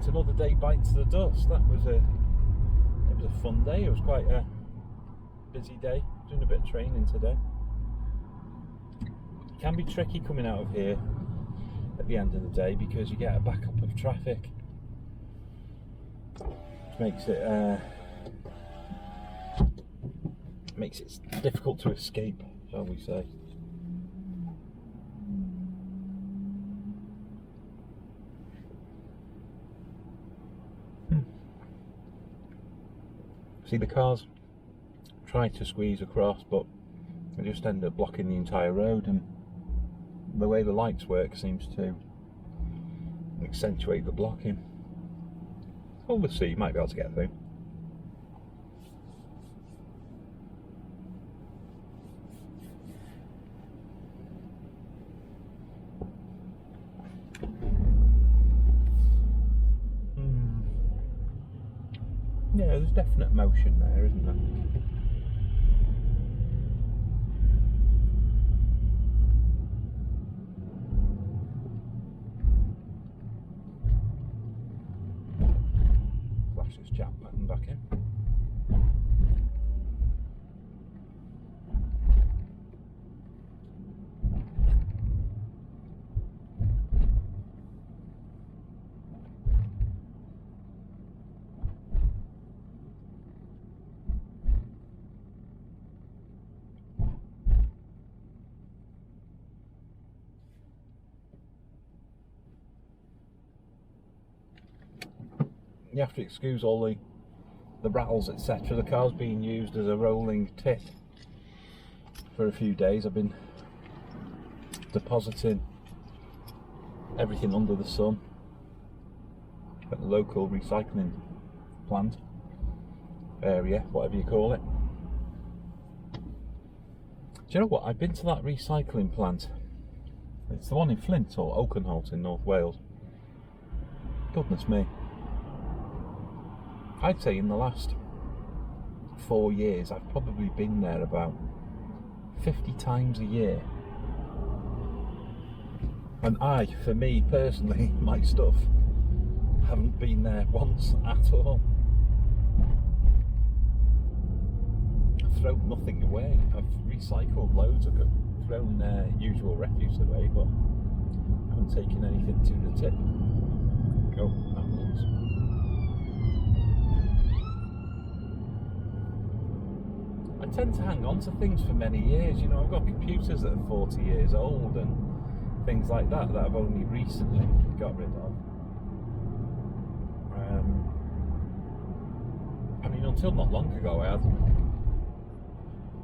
Right, another day bites the dust. It was a fun day. It was quite a busy day. Doing a bit of training today. It can be tricky coming out of here at the end of the day because you get a backup of traffic, which makes it difficult to escape, shall we say. See, the cars try to squeeze across, but they just end up blocking the entire road, and the way the lights work seems to accentuate the blocking. Well, we'll see, you might be able to get through. Yeah, there's definite motion there, isn't there? Flash this chat button back in. You have to excuse all the rattles, etc. The car's being used as a rolling tit for a few days. I've been depositing everything under the sun at the local recycling plant area, whatever you call it. Do you know what? I've been to that recycling plant. It's the one in Flint or Oakenholt in North Wales. Goodness me. I'd say in the last 4 years I've probably been there about 50 times a year. And for me personally, my stuff, haven't been there once at all. I've thrown nothing away. I've recycled loads. I've thrown usual refuse away, but I haven't taken anything to the tip. Oh, ambulance. I tend to hang on to things for many years. You know, I've got computers that are 40 years old and things like that I've only recently got rid of. I mean, until not long ago, I had,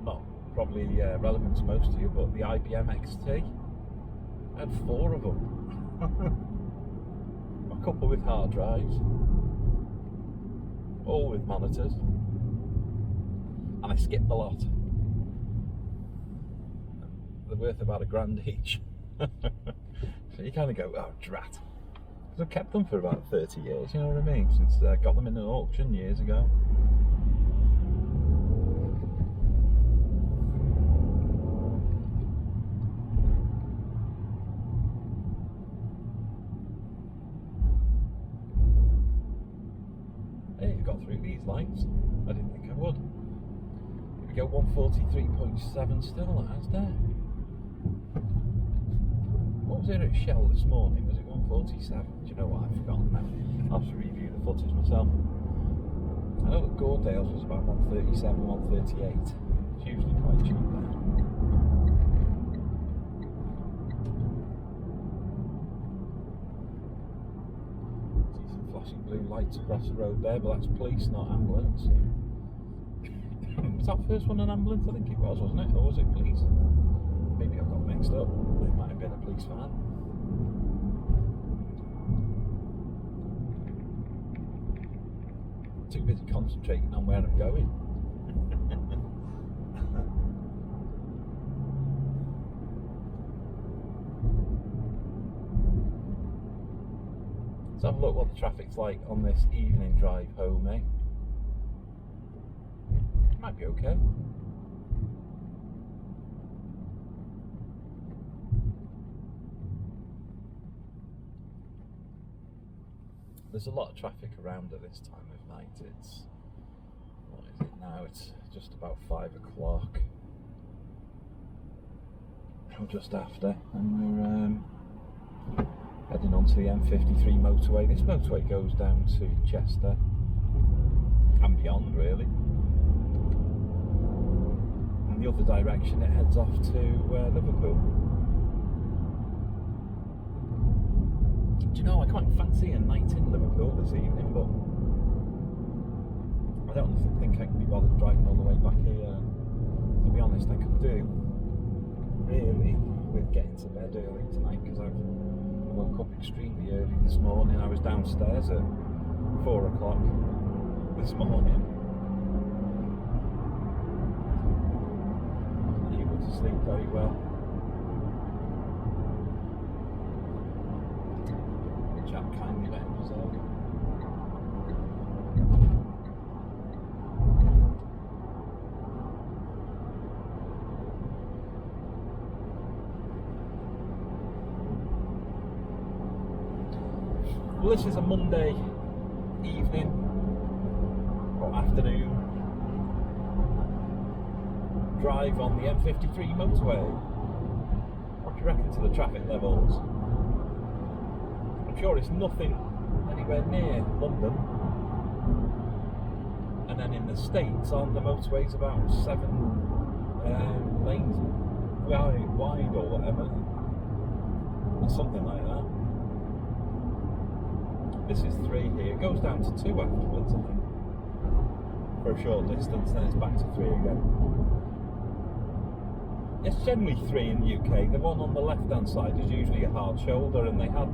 not probably relevant to most of you, but the IBM XT. I had 4 of them. A couple with hard drives, all with monitors. And I skipped a lot. They're worth about £1,000 each. So you kind of go, oh drat. Because I've kept them for about 30 years, you know what I mean? Since I got them in an auction years ago. Hey, I got through these lights. I didn't think I would. Go 143.7 still, that's there. What was it at Shell this morning? Was it 147? Do you know what? I've forgotten now. I'll have to review the footage myself. I know that Gordale's was about 137, 138. It's usually quite cheap there. See some flashing blue lights across the road there, but that's police, not ambulance. Was that first one an ambulance? I think it was, wasn't it? Or was it police? Maybe I've got mixed up. It might have been a police van. Too busy concentrating on where I'm going. Let's have a look what the traffic's like on this evening drive home, eh? Might be okay. there's a lot of traffic around at this time of night. It's, what is it now? It's just about 5 o'clock. Or just after, and we're heading onto the M53 motorway. This motorway goes down to Chester and beyond, really. And the other direction, it heads off to Liverpool. Do you know, I quite fancy a night in Liverpool this evening, but I don't think I can be bothered driving all the way back here. To be honest, I could do really with getting to bed early tonight, because I woke up extremely early this morning. I was downstairs at 4 o'clock this morning, able to sleep very well. The chap kindly let us out. Well, this is a Monday evening or afternoon drive on the M53 motorway. What do you reckon to the traffic levels? I'm sure it's nothing anywhere near London. And then in the States, on the motorways about 7 lanes wide or whatever, or something like that. This is 3 here. It goes down to 2 afterwards, I think, for a short distance, then it's back to 3 again. It's generally 3 in the UK. The one on the left-hand side is usually a hard shoulder, and they had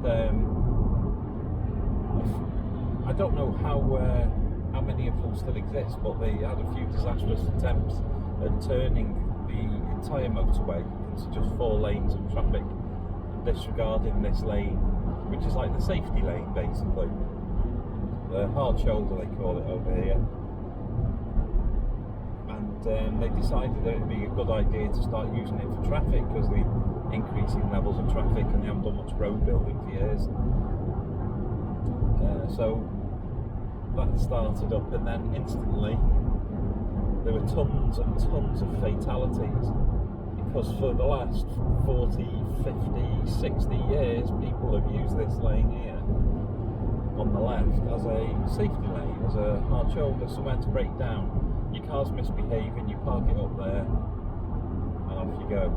I don't know how many of them still exist, but they had a few disastrous attempts at turning the entire motorway into just 4 lanes of traffic and disregarding this lane, which is like the safety lane, basically. The hard shoulder, they call it over here. And they decided that it would be a good idea to start using it for traffic, because the increasing levels of traffic, and they haven't done much road building for years. So that started up, and then instantly there were tons and tons of fatalities. Because for the last 40, 50, 60 years, people have used this lane here on the left as a safety lane, as a hard shoulder, somewhere to break down. Your car's misbehaving, you park it up there, and off you go.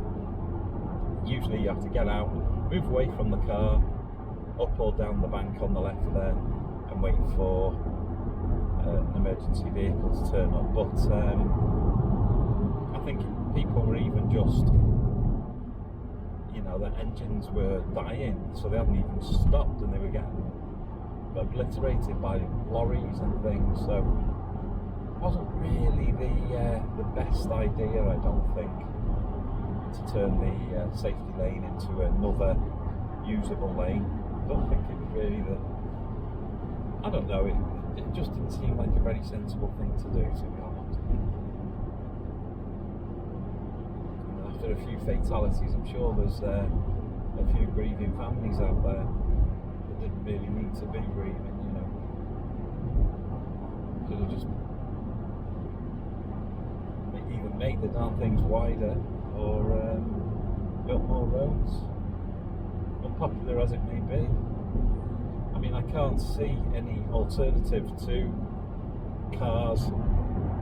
Usually you have to get out, move away from the car, up or down the bank on the left there, and wait for an emergency vehicle to turn up. But I think people were even just, you know, their engines were dying, so they hadn't even stopped, and they were getting obliterated by lorries and things. So it wasn't really the best idea, I don't think, to turn the safety lane into another usable lane. I don't think it was really I don't know, it just didn't seem like a very sensible thing to do, to be honest. After a few fatalities, I'm sure there's a few grieving families out there that didn't really need to be grieving, you know. Should have just either made the darn things wider or built more roads, unpopular as it may be. I mean, I can't see any alternative to cars,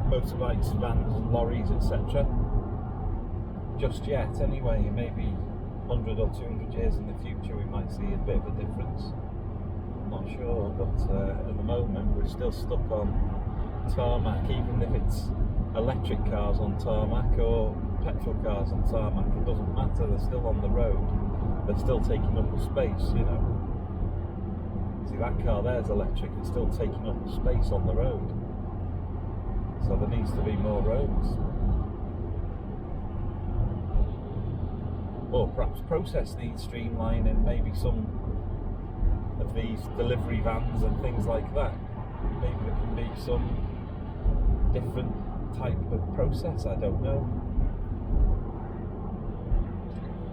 motorbikes, vans, lorries, etc. just yet, anyway. Maybe 100 or 200 years in the future we might see a bit of a difference. I'm not sure, but at the moment we're still stuck on tarmac. Even if it's electric cars on tarmac or petrol cars on tarmac, it doesn't matter, they're still on the road, they're still taking up the space, you know. See, that car there's electric, it's still taking up the space on the road, so there needs to be more roads. Or perhaps process needs streamlining, maybe some of these delivery vans and things like that, maybe there can be some different type of process, I don't know.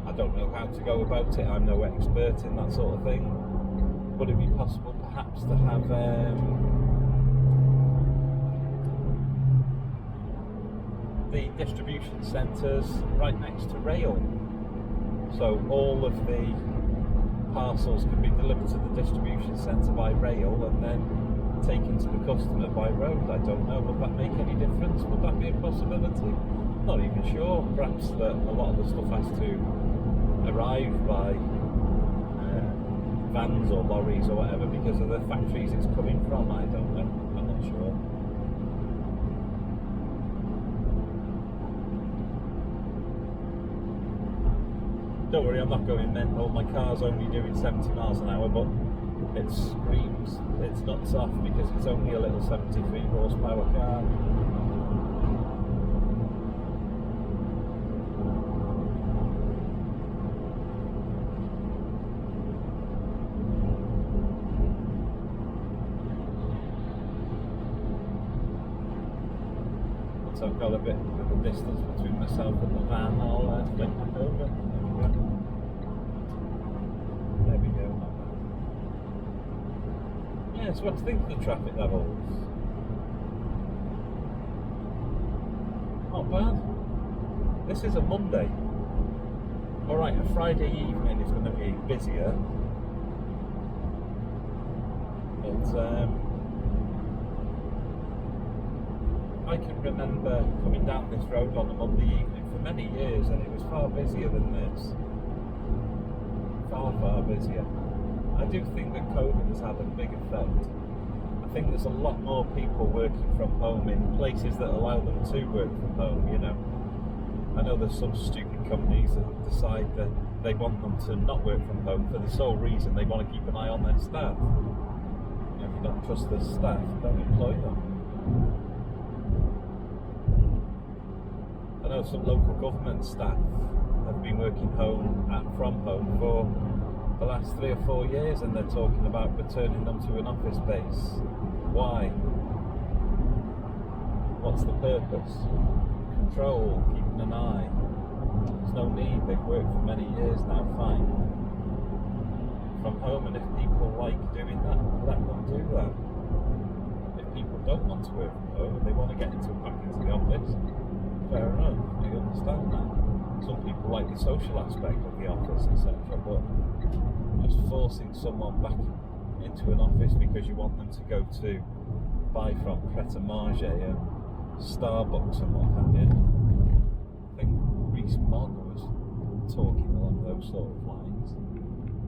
I don't know how to go about it, I'm no expert in that sort of thing, would it be possible perhaps to have the distribution centres right next to rail, so all of the parcels can be delivered to the distribution centre by rail and then taken to the customer by road? I don't know, would that make any difference? Would that be a possibility? Not even sure. Perhaps that a lot of the stuff has to arrive by vans or lorries or whatever because of the factories it's coming from. I don't know, I'm not sure. Don't worry, I'm not going mental. My car's only doing 70 miles an hour, but it screams its nuts off because it's only a little 73 horsepower car. So I've got a bit of a distance between myself and the van. I'll flick back over. There we go. Not bad. Yeah, so what do you think of the traffic levels? Not bad. This is a Monday. Alright, a Friday evening is going to be busier. But I can remember coming down this road on a Monday evening for many years and it was far busier than this. Far, far busier. I do think that COVID has had a big effect. I think there's a lot more people working from home in places that allow them to work from home, you know. I know there's some stupid companies that decide that they want them to not work from home for the sole reason they want to keep an eye on their staff. You know, if you don't trust their staff, don't employ them. I know some local government staff have been working from home for the last 3 or 4 years and they're talking about returning them to an office base. Why? What's the purpose? Control, keeping an eye. There's no need, they've worked for many years now, fine. From home, and if people like doing that, let them do that. If people don't want to work from home and they want to get back into the office, fair enough, I understand that. Some people like the social aspect of the office, etc. But just forcing someone back into an office because you want them to go to buy from Pret-a-Manger and Starbucks and what have you. I think Reese Mogg was talking along those sort of lines.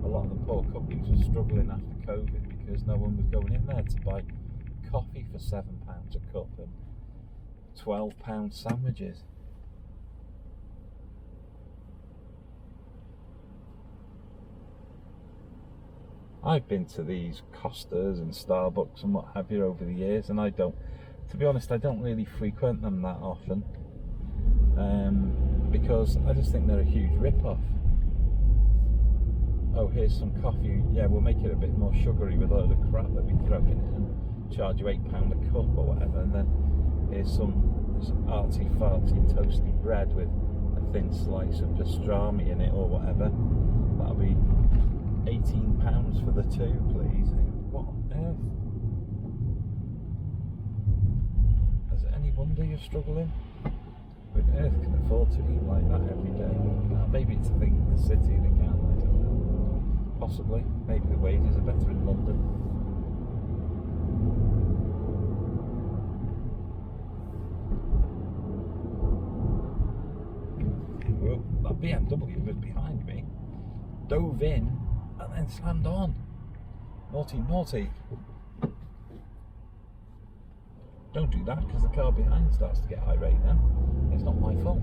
A lot of the poor companies were struggling after COVID because no one was going in there to buy coffee for £7 a cup and £12 sandwiches. I've been to these Costas and Starbucks and what have you over the years, and to be honest, I don't really frequent them that often because I just think they're a huge rip-off. Oh, here's some coffee. Yeah, we'll make it a bit more sugary with a load of crap that we throw in it and charge you £8 a cup or whatever, and then here's some arty-farty toasty bread with a thin slice of pastrami in it or whatever. That'll be £18 for the two, please. What on earth? Is it any wonder you're struggling? Who on earth can afford to eat like that every day? Maybe it's a thing in the city they can, I don't know. Possibly. Maybe the wages are better in London. Well, that BMW was behind me, dove in and then slammed on. Naughty, naughty. Don't do that because the car behind starts to get irate then. It's not my fault.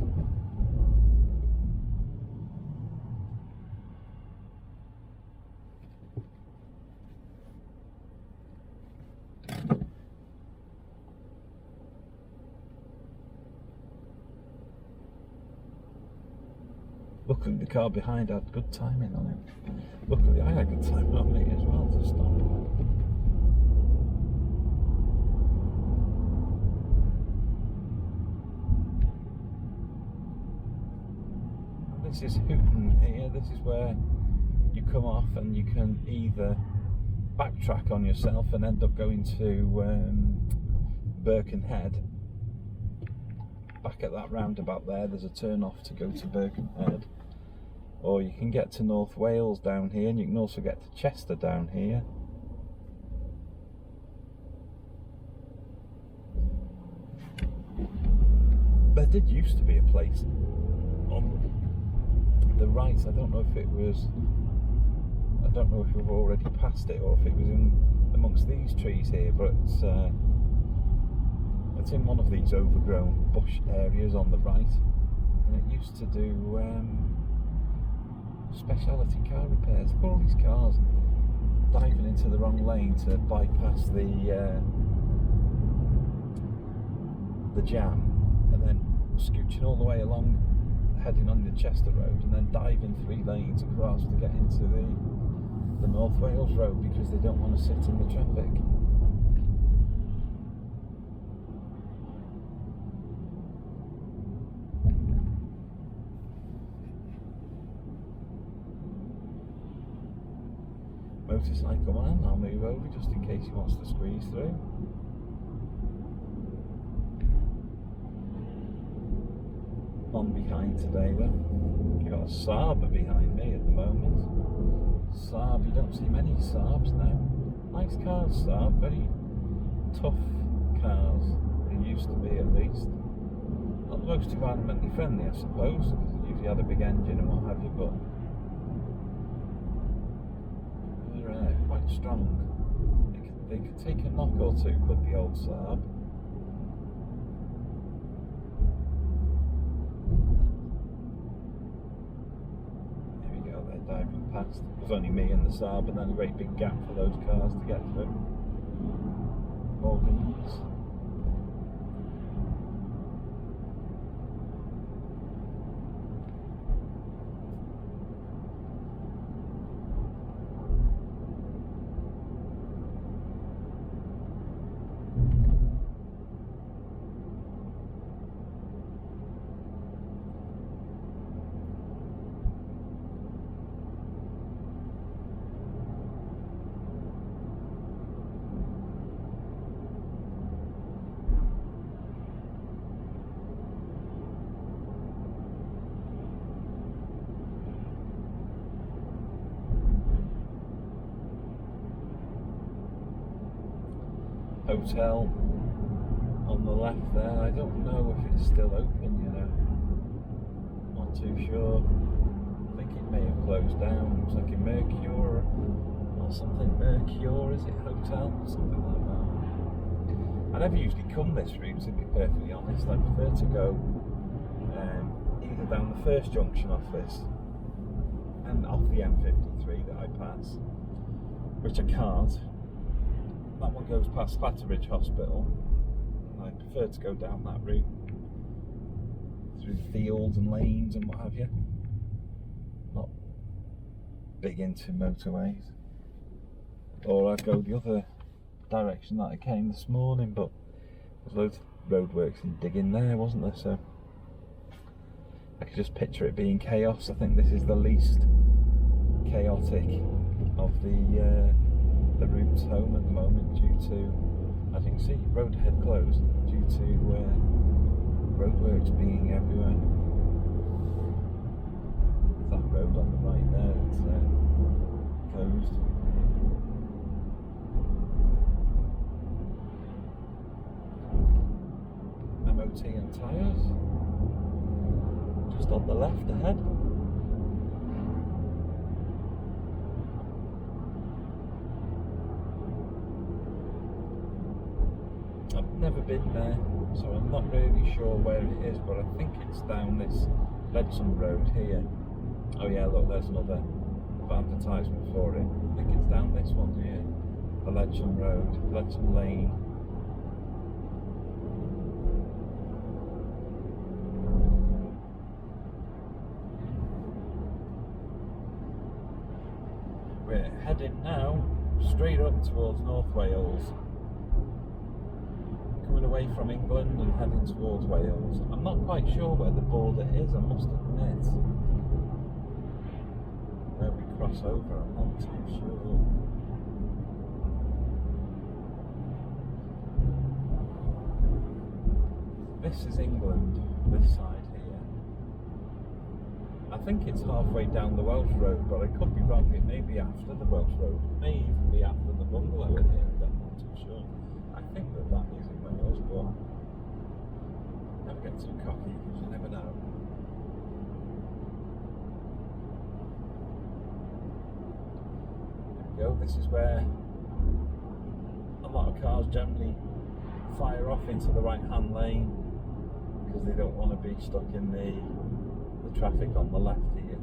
Luckily the car behind had good timing on it. Luckily I had good timing on me as well to stop. This is Hooton here. This is where you come off and you can either backtrack on yourself and end up going to Birkenhead. Back at that roundabout there's a turn off to go to Birkenhead, or you can get to North Wales down here, and you can also get to Chester down here. There did used to be a place on the right. I don't know if it was, I don't know if we've already passed it or if it was in amongst these trees here, but it's in one of these overgrown bush areas on the right, and it used to do specialty car repairs. Look at all these cars diving into the wrong lane to bypass the jam, and then scooching all the way along, heading on the Chester Road, and then diving 3 lanes across to get into the North Wales Road because they don't want to sit in the traffic. Motorcycle man, I'll move over just in case he wants to squeeze through. On behind today though, you've got a Saab behind me at the moment. Saab, you don't see many Saabs now. Nice cars, Saab, very tough cars, they used to be at least. Not the most environmentally friendly I suppose, because they usually had a big engine and what have you, but they're quite strong. They could take a knock or two, could the old Saab. Diving past. It was only me and the Saab, and then a great big gap for those cars to get through. Morgans. Hotel on the left there. I don't know if it's still open, you know. Not too sure. I think it may have closed down. Looks like a Mercure or something. Mercure, is it? Hotel? Something like that. I never usually come this route, to be perfectly honest. I prefer to go either down the first junction off this and off the M53 that I pass, which I can't. That one goes past Clatterbridge Hospital, and I prefer to go down that route through fields and lanes and what have you. Not big into motorways. Or I'd go the other direction that I came this morning, but there's loads of roadworks and digging there, wasn't there? So I could just picture it being chaos. I think this is the least chaotic of the routes home at the moment, due to, as you can see, road ahead closed due to roadworks being everywhere. That road on the right there, it's closed. MOT and tyres just on the left ahead. I've never been there, so I'm not really sure where it is, but I think it's down this Ledson Road here. Oh yeah, look, there's another advertisement for it. I think it's down this one here, the Ledson Road, Ledson Lane. We're heading now straight up towards North Wales, coming away from England and heading towards Wales. I'm not quite sure where the border is, I must admit. Where we cross over, I'm not too sure. This is England, this side here. I think it's halfway down the Welsh Road, but I could be wrong. It may be after the Welsh Road. It may even be after the bungalow in here. I'm not too sure. I think that is in Wales, but never get too cocky because you never know. There we go. This is where a lot of cars generally fire off into the right-hand lane because they don't want to be stuck in the traffic on the left here.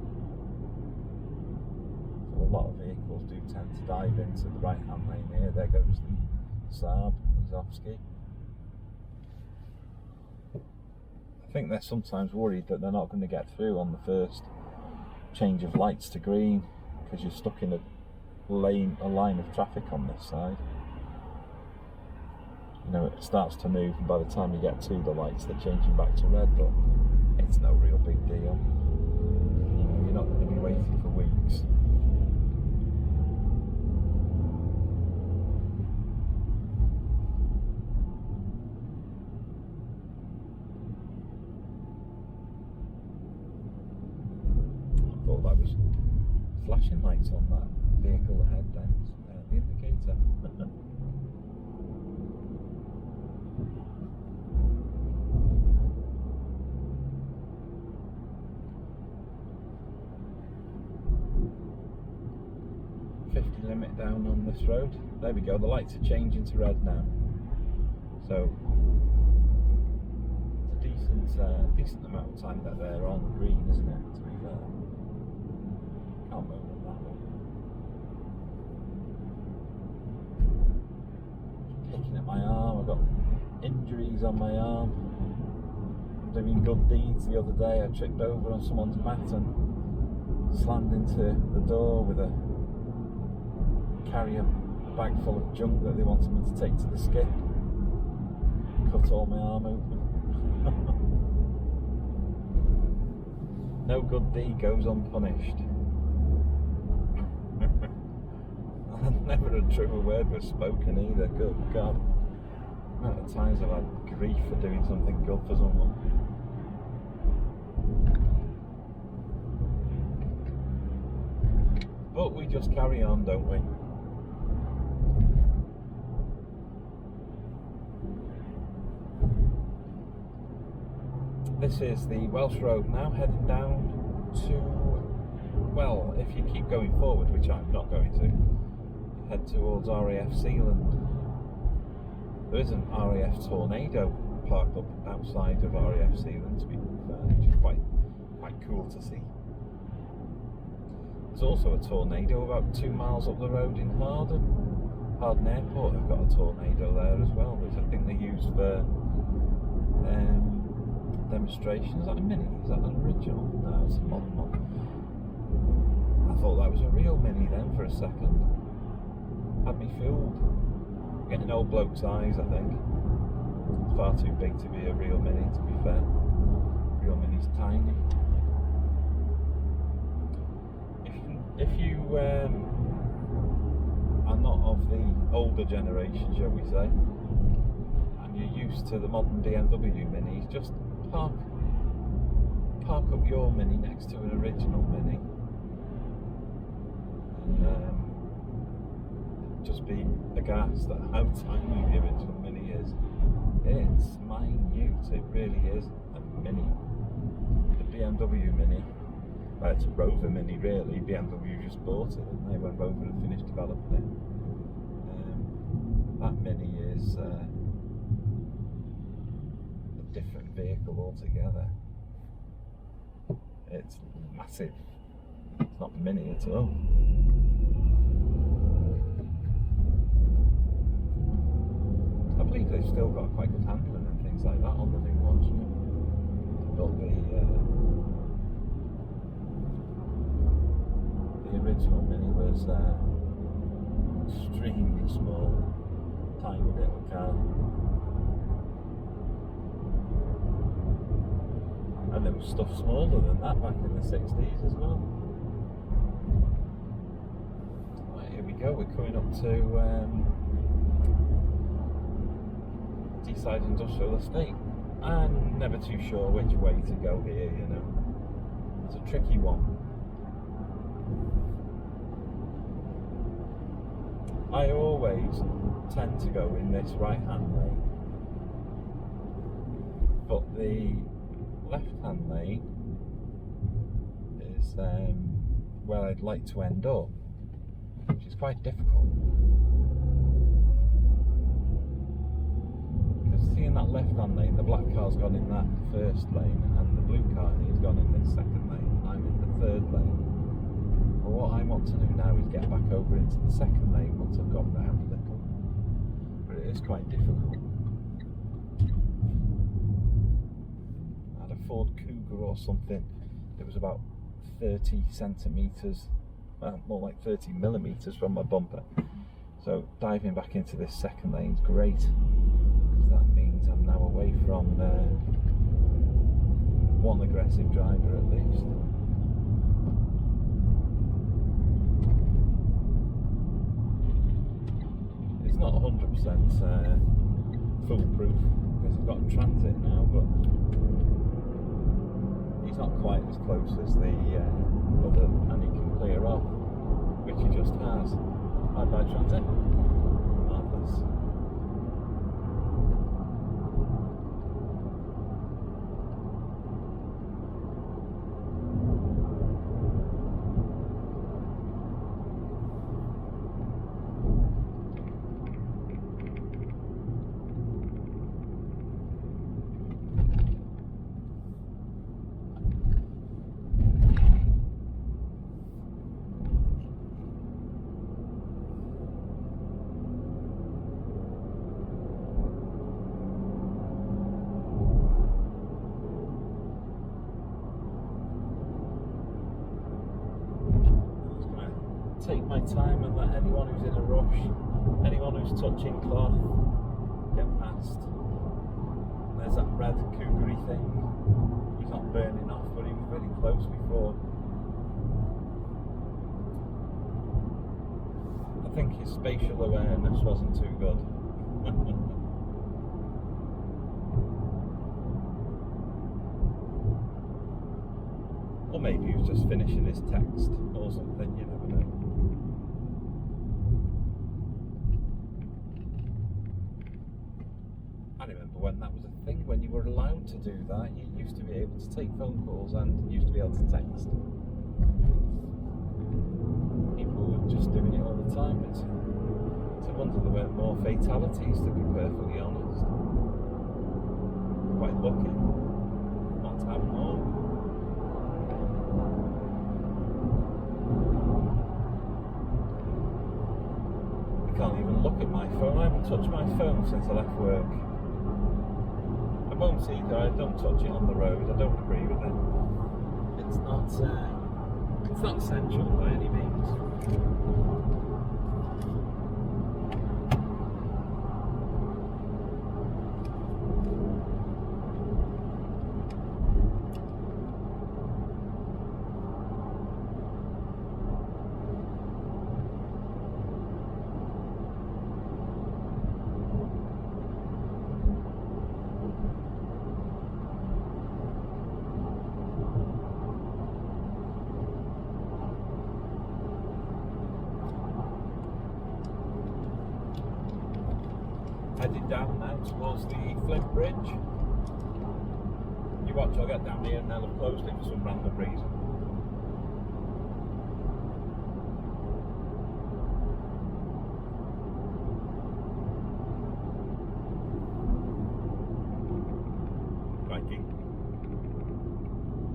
So a lot of vehicles do tend to dive into the right-hand lane here. There goes the Saab, Izovsky. I think they're sometimes worried that they're not going to get through on the first change of lights to green because you're stuck in a line of traffic on this side. You know, it starts to move, and by the time you get to the lights, they're changing back to red, but it's no real big deal. You know, you're not going to be waiting for weeks. I thought that was flashing lights on that vehicle ahead then, the indicator. 50 limit down on this road. There we go, the lights are changing to red now. So it's a decent amount of time that they're on green, isn't it, to be fair. Can't move on that one. Picking at my arm, I've got injuries on my arm. I'm doing good deeds. The other day I tripped over on someone's mat and slammed into the door with a carrier bag full of junk that they wanted me to take to the skip. Cut all my arm open. No good deed goes unpunished. Never a truer word was spoken either. Good God. The amount of times I've had grief for doing something good for someone. But we just carry on, don't we? This is the Welsh Road now, heading down to, well, if you keep going forward, which I'm not going to, head towards RAF Sealand. There is an RAF Tornado parked up outside of RAF Sealand, to be fair, which is quite cool to see. There's also a Tornado about 2 miles up the road in Harden. Harden Airport have got a Tornado there as well, which I think they use for demonstration. Is that a mini? Is that an original? No, it's a modern one. I thought that was a real mini then for a second. Had me fooled. Getting old bloke's eyes, I think. It's far too big to be a real mini, to be fair. Real mini's tiny. If you are not of the older generation, shall we say, and you're used to the modern BMW minis, just park up your mini next to an original mini and just be aghast at how tiny the original mini is. It's minute, it really is a mini. The BMW mini, well, it's a Rover mini really. BMW just bought it, and they when Rover had finished developing it. That mini is a different vehicle altogether. It's massive. It's not mini at all. I believe they've still got quite good handling and things like that on the new ones. You know, the original mini was extremely small, tiny little car. And there was stuff smaller than that back in the 60s as well. Right, here we go, we're coming up to Deeside Industrial Estate. I'm never too sure which way to go here, you know. It's a tricky one. I always tend to go in this right-hand lane, but the left-hand lane is where I'd like to end up, which is quite difficult. Because seeing that left-hand lane, the black car's gone in that first lane, and the blue car has gone in this second lane, and I'm in the third lane. Well, what I want to do now is get back over into the second lane once I've gone round a little. But it is quite difficult. I had a Ford Cougar or something. It was about 30 centimetres, well, more like 30 millimetres from my bumper. So diving back into this second lane is great, because that means I'm now away from one aggressive driver at least. It's not 100% foolproof because I've got transit now, but he's not quite as close as the other, and he can clear off, which he just has. Bye-bye transit. Marvellous. Take my time and let anyone who's in a rush, anyone who's touching cloth, get past. There's that red Cougar-y thing. He's not burning off, but he was very close before. I think his spatial awareness wasn't too good. Or maybe he was just finishing his text or something, you never know. I remember when that was a thing, when you were allowed to do that. You used to be able to take phone calls and used to be able to text. People were just doing it all the time. It's a wonder there weren't more fatalities, to be perfectly honest. Quite lucky not to have more. I can't even look at my phone. I haven't touched my phone since I left work. I won't either. I don't touch it on the road. I don't agree with it. It's not essential by any means. Heading down now towards the Flint Bridge. You watch, I'll get down here and they'll have closed it for some random reason. Crikey.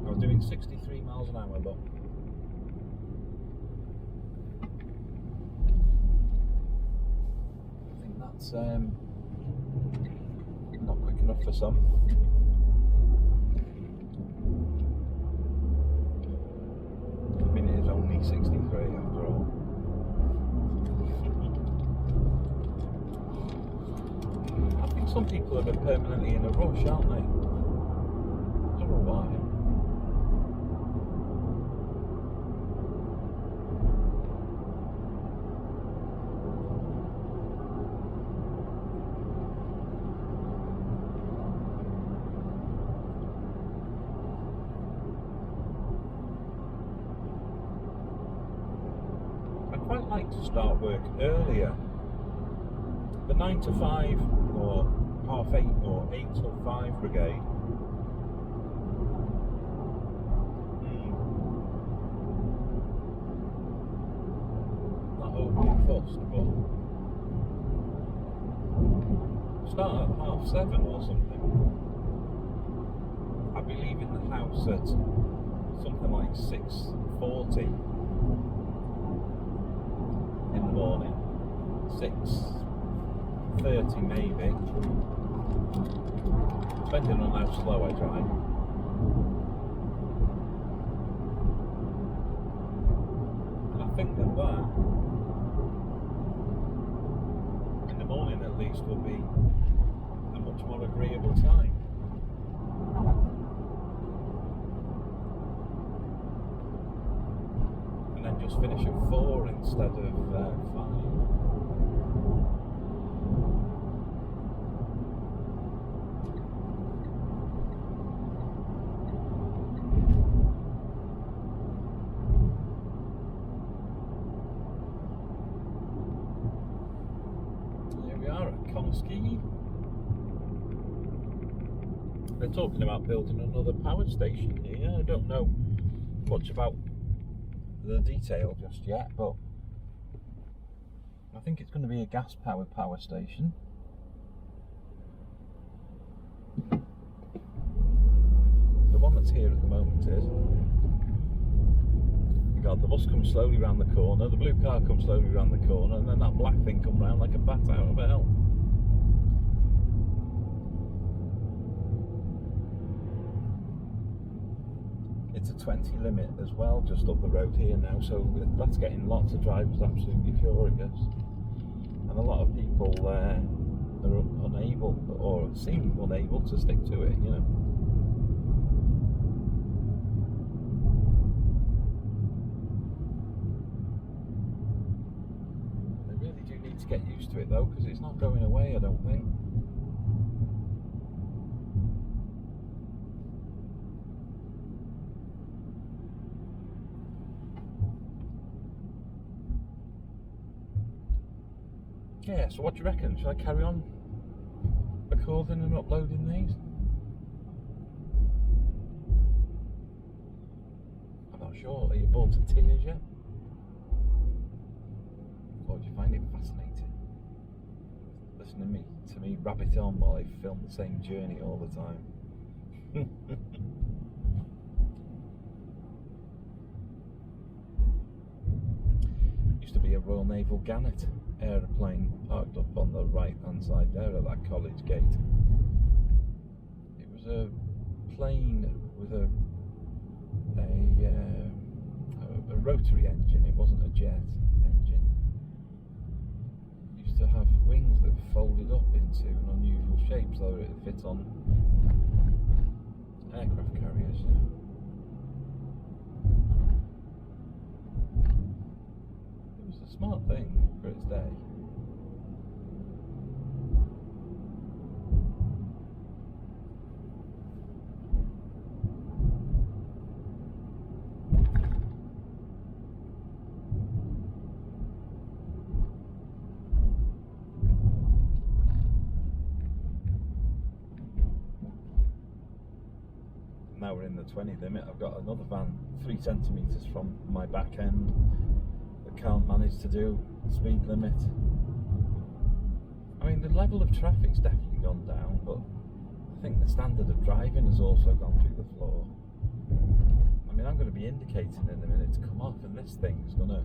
I was doing 63 miles an hour, but I think that's not quick enough for some. I mean, it is only 63 after all. I think some people have been permanently in a rush, aren't they? I don't know why. quite like to start work earlier. The 9 to 5 or half 8 or 8 till 5 brigade. Not overly fussed, but start at 7:30 or something. I'll be leaving the house at something like 6:40 in the morning. 6:30 maybe, depending on how slow I drive. And I think that in the morning at least will be a much more agreeable time. And then just finish at 4 instead of 5. They're talking about building another power station here. I don't know much about the detail just yet, but I think it's going to be a gas-powered power station. The one that's here at the moment is. God, the bus comes slowly round the corner, the blue car comes slowly round the corner, and then that black thing comes round like a bat out of hell. It's a 20 limit as well, just up the road here now, so that's getting lots of drivers absolutely furious. And a lot of people are unable, or seem unable to stick to it, you know. They really do need to get used to it though, because it's not going away, I don't think. Yeah, so what do you reckon? Should I carry on recording and uploading these? I'm not sure. Are you bored to tears yet? Or do you find it fascinating? Listening to me rabbit on while I film the same journey all the time. Used to be a Royal Naval Gannet aeroplane parked up on the right hand side there at that college gate. It was a plane with a rotary engine, it wasn't a jet engine. It used to have wings that folded up into an unusual shape so that it would fit on aircraft carriers, you know. A smart thing for its day. Now we're in the 20 limit. I've got another van 3 centimetres from my back end. Can't manage to do speed limit. I mean, the level of traffic's definitely gone down, but I think the standard of driving has also gone through the floor. I mean, I'm going to be indicating in a minute to come off, and this thing's going to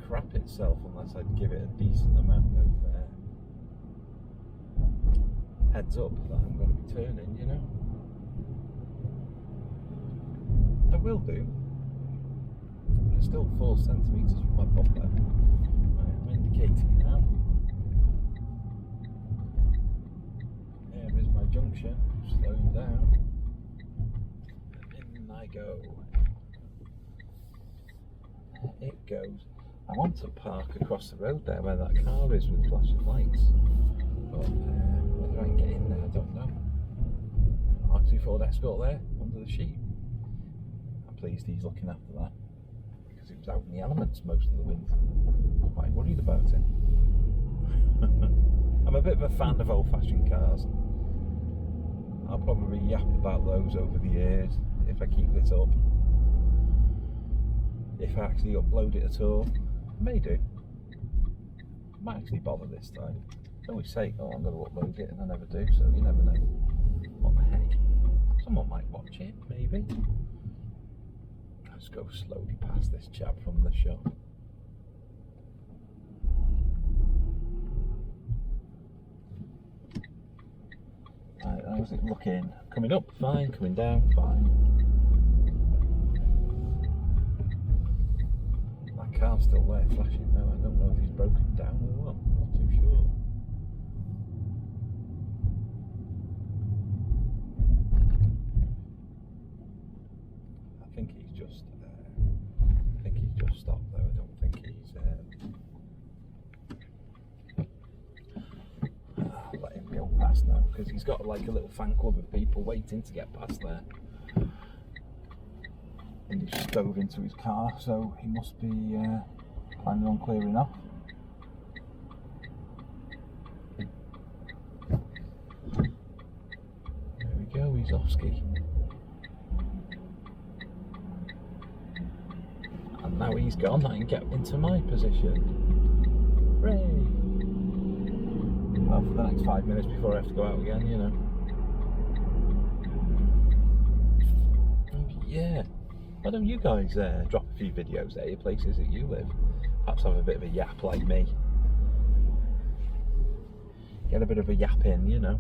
crap itself unless I give it a decent amount of heads up that I'm going to be turning, you know. I will do. It's still 4 centimetres from my bumper. I'm indicating now. There is my junction. Slowing down. And in I go. There it goes. I want to park across the road there where that car is with flashing lights. But whether I can get in there, I don't know. Mark II Ford Escort there, under the sheet. I'm pleased he's looking after that. because it was out in the elements most of the winter. I'm quite worried about it. I'm a bit of a fan of old-fashioned cars. I'll probably yap about those over the years if I keep this up. If I actually upload it at all, I may do. I might actually bother this time. I always say, oh, I'm going to upload it, and I never do, so you never know. What the heck? Someone might watch it, maybe. Let's go slowly past this chap from the shop. Right, how's it looking? Coming up, fine. Coming down, fine. That car's still there, flashing now. I don't know if he's broken down or what. I'm not too sure. I think he's just stopped though. I don't think he's. Let him go past now because he's got like a little fan club of people waiting to get past there. And he's just dove into his car, so he must be planning on clearing off. There we go, he's off ski. And now he's gone, I can get into my position. Hooray! Well, for the next 5 minutes before I have to go out again, you know. Yeah. Why don't you guys drop a few videos there, your places that you live? Perhaps have a bit of a yap like me. Get a bit of a yap in, you know.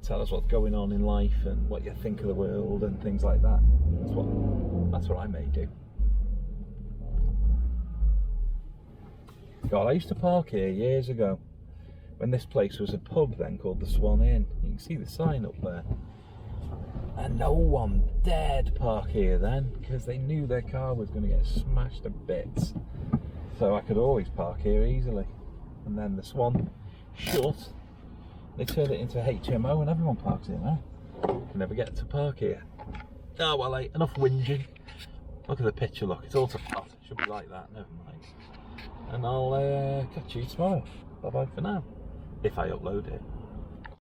Tell us what's going on in life and what you think of the world and things like that. That's what I may do. God, I used to park here years ago when this place was a pub then called the Swan Inn. You can see the sign up there. And no one dared park here then because they knew their car was going to get smashed to bits. So I could always park here easily. And then the Swan shut. They turned it into a HMO and everyone parks here now. You can never get to park here. Oh well, enough whinging. Look at the picture, look, it's all to pot. It should be like that, never mind. And I'll catch you tomorrow. Bye bye for now. If I upload it.